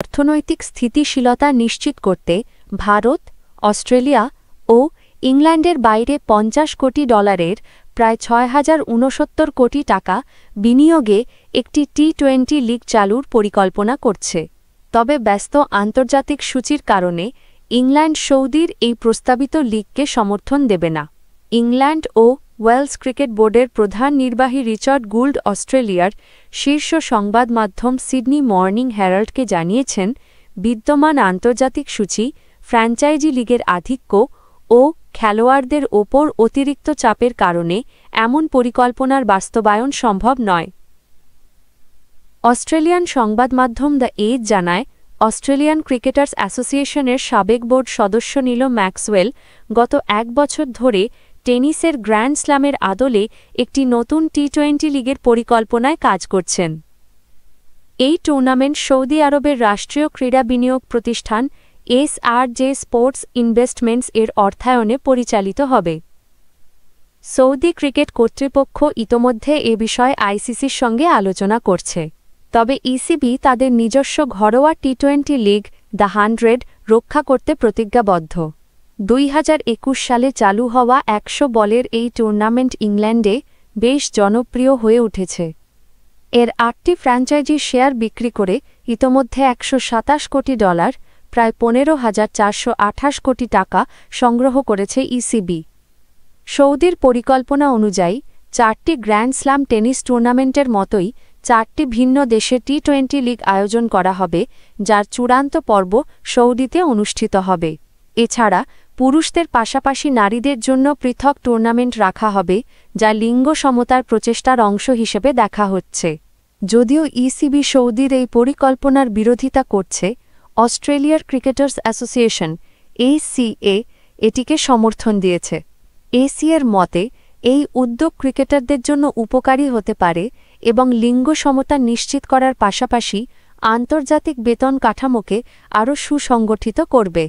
অর্থনৈতিক স্থিতিশীলতা নিশ্চিত করতে ভারত, অস্ট্রেলিয়া ও ইংল্যান্ডের বাইরে $50 কোটি প্রায় ৬,০৬৯ কোটি টাকা বিনিয়োগে একটি টি-20 লিগ চালুর পরিকল্পনা করছে। তবে ব্যস্ত আন্তর্জাতিক সূচির কারণে ইংল্যান্ড সৌদির এই প্রস্তাবিত লিগকে সমর্থন দেবে না। ইংল্যান্ড ও ওয়েলস ক্রিকেট বোর্ডের প্রধান নির্বাহী রিচার্ড গুল্ড অস্ট্রেলিয়ার শীর্ষ সংবাদ মাধ্যম সিডনি মর্নিং হেরাল্ডকে জানিয়েছেন, বিদ্যমান আন্তর্জাতিক সূচি, ফ্র্যাঞ্চাইজি লিগের আধিক্য ও খেলোয়াড়দের ওপর অতিরিক্ত চাপের কারণে এমন পরিকল্পনার বাস্তবায়ন সম্ভব নয়। অস্ট্রেলিয়ান সংবাদ মাধ্যম দ্য এজ জানায়, অস্ট্রেলিয়ান ক্রিকেটার্স অ্যাসোসিয়েশনের সাবেক বোর্ড সদস্য নীল ম্যাক্সওয়েল গত ১ বছর ধরে টেনিসের গ্র্যান্ড স্ল্যামের আদলে একটি নতুন টি-20 লিগের পরিকল্পনায় কাজ করছেন। এই টুর্নামেন্ট সৌদি আরবের রাষ্ট্রীয় ক্রীড়া বিনিয়োগ প্রতিষ্ঠান এসআরজে স্পোর্টস ইনভেস্টমেন্টস এর অর্থায়নে পরিচালিত হবে। সৌদি ক্রিকেট কর্তৃপক্ষ ইতোমধ্যে এ বিষয়ে আইসিসির সঙ্গে আলোচনা করছে। তবে ইসিবি তাদের নিজস্ব ঘরোয়া টি-20 লিগ দ্য 100 রক্ষা করতে প্রতিজ্ঞাবদ্ধ। ২০২১ সালে চালু হওয়া ১০০ বলের এই টুর্নামেন্ট ইংল্যান্ডে বেশ জনপ্রিয় হয়ে উঠেছে। এর ৮টি ফ্র্যাঞ্চাইজি শেয়ার বিক্রি করে ইতোমধ্যে $১২৭ কোটি, প্রায় ১৫,৪২৮ কোটি টাকা সংগ্রহ করেছে ইসিবি। সৌদির পরিকল্পনা অনুযায়ী ৪টি গ্র্যান্ড স্ল্যাম টেনিস টুর্নামেন্টের মতোই ৪টি ভিন্ন দেশে টি-20 লিগ আয়োজন করা হবে, যার চূড়ান্ত পর্ব সৌদিতে অনুষ্ঠিত হবে। এছাড়া পুরুষদের পাশাপাশি নারীদের জন্য পৃথক টুর্নামেন্ট রাখা হবে, যা লিঙ্গ সমতার প্রচেষ্টার অংশ হিসেবে দেখা হচ্ছে। যদিও ইসিবি সৌদির এই পরিকল্পনার বিরোধিতা করছে, অস্ট্রেলিয়ার ক্রিকেটার্স অ্যাসোসিয়েশন এসিএ এটিকে সমর্থন দিয়েছে। এসিএর মতে, এই উদ্যোগ ক্রিকেটারদের জন্য উপকারী হতে পারে এবং লিঙ্গ সমতা নিশ্চিত করার পাশাপাশি আন্তর্জাতিক বেতন কাঠামোকে আরও সুসংগঠিত করবে।